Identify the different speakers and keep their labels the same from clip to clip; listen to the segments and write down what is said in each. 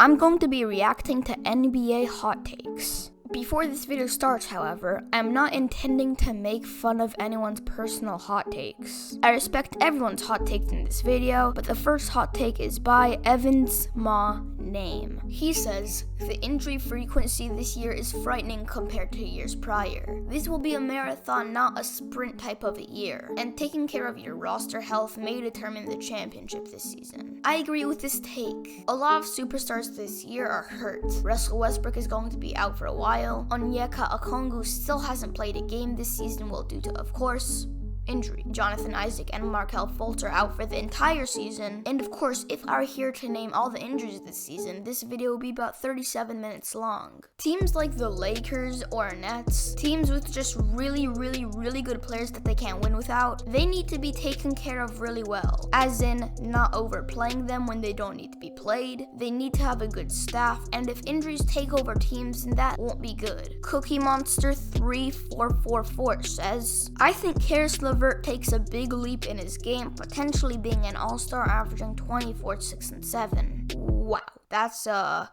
Speaker 1: I'm going to be reacting to NBA hot takes. Before this video starts, however, I'm not intending to make fun of anyone's personal hot takes. I respect everyone's hot takes in this video, but the first hot take is by Evan's Ma Name. He says, the injury frequency this year is frightening compared to years prior. This will be a marathon, not a sprint type of a year, and taking care of your roster health may determine the championship this season. I agree with this take. A lot of superstars this year are hurt. Russell Westbrook is going to be out for a while. Onyeka Okongwu still hasn't played a game this season, due to, of course, injury. Jonathan Isaac and Markelle Fultz are out for the entire season, and of course, if I were here to name all the injuries this season, this video would be about 37 minutes long. Teams like the Lakers or Nets, teams with just really good players that they can't win without, they need to be taken care of really well, as in not overplaying them when they don't need to be played. They need to have a good staff, and if injuries take over teams, then that won't be good. Cookie Monster 3444 says, I think Caris LeVert takes a big leap in his game, potentially being an all-star averaging 24, 6, and 7. Wow, that's a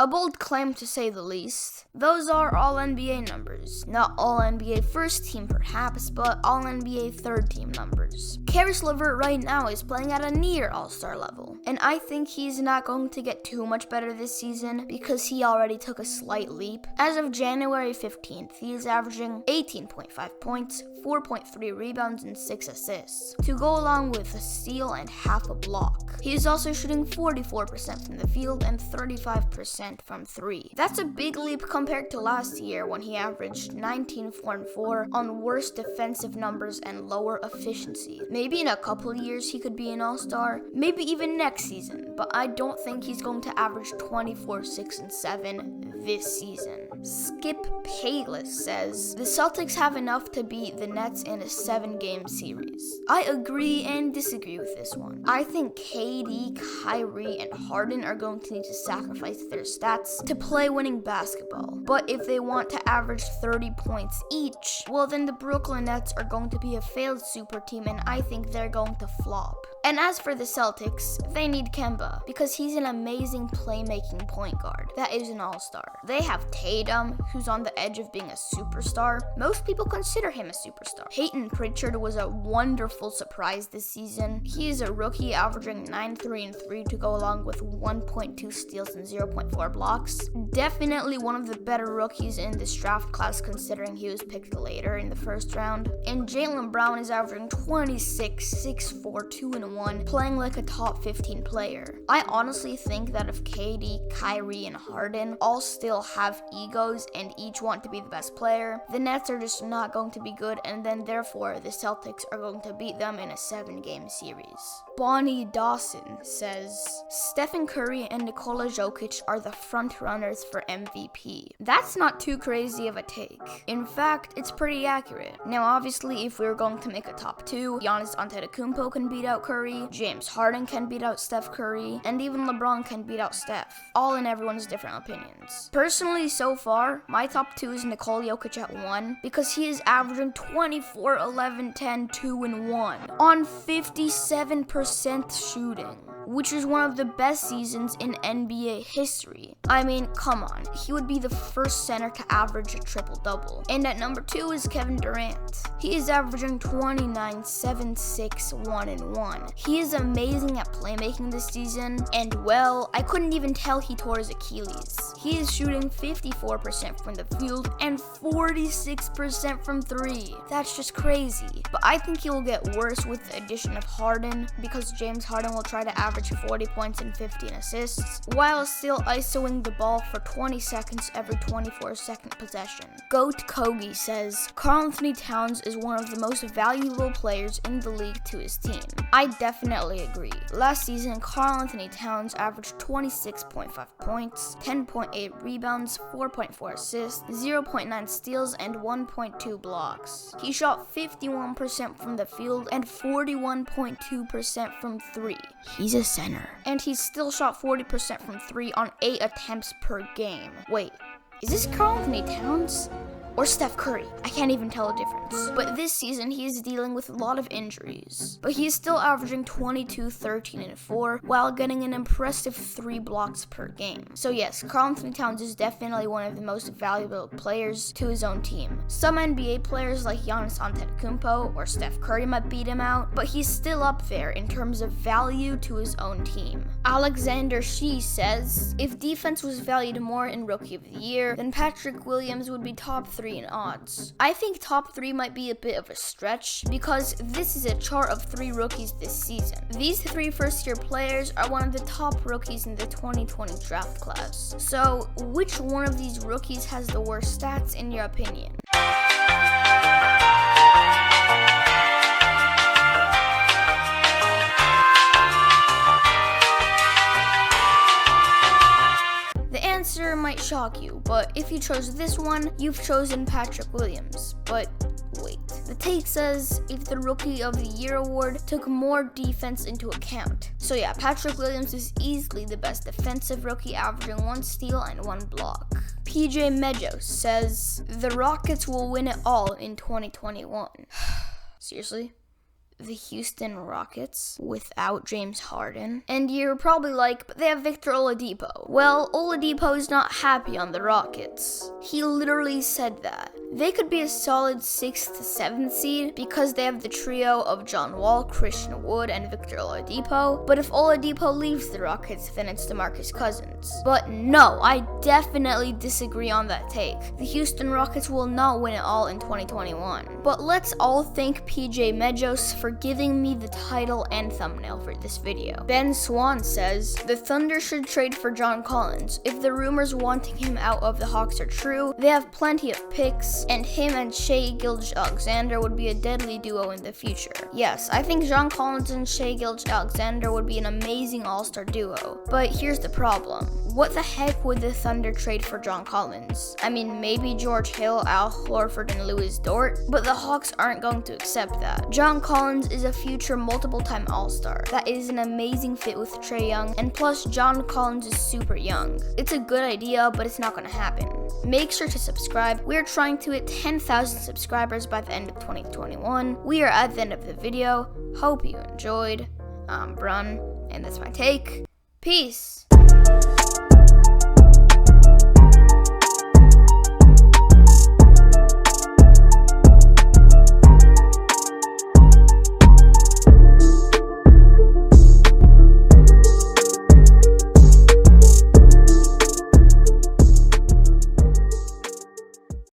Speaker 1: bold claim to say the least. Those are all NBA numbers. Not all NBA first team perhaps, but all NBA third team numbers. Caris LeVert right now is playing at a near all-star level, and I think he's not going to get too much better this season because he already took a slight leap. As of January 15th, he is averaging 18.5 points, 4.3 rebounds, and 6 assists, to go along with a steal and half a block. He is also shooting 44% from the field and 35% from 3. That's a big leap compared to last year when he averaged 19, 4, and 4 on worse defensive numbers and lower efficiency. Maybe in a couple years he could be an all-star, maybe even next season, but I don't think he's going to average 24, 6, and 7 this season. Skip Payless says, the Celtics have enough to beat the Nets in a 7-game series. I agree and disagree with this one. I think KD, Kyrie, and Harden are going to need to sacrifice their stats to play winning basketball. But if they want to average 30 points each, well then the Brooklyn Nets are going to be a failed super team, and I think they're going to flop. And as for the Celtics, they need Kemba, because he's an amazing playmaking point guard that is an all-star. They have Tatum, who's on the edge of being a superstar. Most people consider him a superstar. Peyton Pritchard was a wonderful surprise this season. He is a rookie averaging 9, 3, and 3 to go along with 1.2 steals and 0.4 blocks. Definitely one of the better rookies in this draft class considering he was picked later in the first round. And Jaylen Brown is averaging 26, 6, 4, 2, and 1, playing like a top 15 player. I honestly think that if KD, Kyrie, and Harden all still have egos and each want to be the best player, the Nets are just not going to be good, and then therefore the Celtics are going to beat them in a 7-game series. Bonnie Dawson says, Stephen Curry and Nikola Jokic are the front runners for MVP. That's not too crazy of a take. In fact, it's pretty accurate. Now obviously if we were going to make a top 2, Giannis Antetokounmpo can beat out Curry, James Harden can beat out Steph Curry, and even LeBron can beat out Steph, all in everyone's different opinions. Personally, so far, my top 2 is Nikola Jokic at 1, because he is averaging 24, 11, 10, 2, and 1 on 57% shooting, which is one of the best seasons in NBA history. I mean, come on, he would be the first center to average a triple-double. And at number 2 is Kevin Durant. He is averaging 29, 7, 6, 1, and 1. He is amazing at playmaking this season, and well, I couldn't even tell he tore his Achilles. He is shooting 54% from the field and 46% from 3. That's just crazy. But I think he will get worse with the addition of Harden, because James Harden will try to average 40 points and 15 assists, while still ISOing the ball for 20 seconds every 24-second possession. Goat Kogi says, KarlAnthony Towns is one of the most valuable players in the league to his team. I definitely agree. Last season, KarlAnthony Towns averaged 26.5 points, 10.8 rebounds, 4.4 assists, 0.9 steals, and 1.2 blocks. He shot 51% from the field and 41.2% from 3. He's a center. And he still shot 40% from 3 on 8 attempts per game. Wait, is this KarlAnthony Towns? or Steph Curry. I can't even tell the difference. But this season, he is dealing with a lot of injuries. But he is still averaging 22, 13, and 4, while getting an impressive 3 blocks per game. So yes, KarlAnthony Towns is definitely one of the most valuable players to his own team. Some NBA players like Giannis Antetokounmpo or Steph Curry might beat him out, but he's still up there in terms of value to his own team. Alexander Shee says, if defense was valued more in Rookie of the Year, then Patrick Williams would be top 3 in odds. I think top 3 might be a bit of a stretch, because this is a chart of 3 rookies this season. These 3 first-year players are one of the top rookies in the 2020 draft class. So, which one of these rookies has the worst stats in your opinion? The answer might shock you, but if you chose this one, you've chosen Patrick Williams. But wait, the take says if the Rookie of the Year award took more defense into account. So yeah, Patrick Williams is easily the best defensive rookie, averaging 1 steal and 1 block. PJ Medjos says the Rockets will win it all in 2021. Seriously? The Houston Rockets without James Harden? And you're probably like, but they have Victor Oladipo. Well, Oladipo is not happy on the Rockets. He literally said that. They could be a solid 6th to 7th seed because they have the trio of John Wall, Christian Wood, and Victor Oladipo. But if Oladipo leaves the Rockets, then it's DeMarcus Cousins. But no, I definitely disagree on that take. The Houston Rockets will not win it all in 2021. But let's all thank PJ Medjos for giving me the title and thumbnail for this video. Ben Swan says, the Thunder should trade for John Collins. If the rumors wanting him out of the Hawks are true, they have plenty of picks, and him and Shai Gilgeous-Alexander would be a deadly duo in the future. Yes, I think John Collins and Shai Gilgeous-Alexander would be an amazing all-star duo. But here's the problem. What the heck would the Thunder trade for John Collins? I mean, maybe George Hill, Al Horford, and Louis Dort, but the Hawks aren't going to accept that. John Collins is a future multiple-time all-star. That is an amazing fit with Trae Young, and plus John Collins is super young. It's a good idea, but it's not gonna happen. Make sure to subscribe. We're trying to hit 10,000 subscribers by the end of 2021. We are at the end of the video. Hope you enjoyed. I'm Vrunnn, and that's my take. Peace.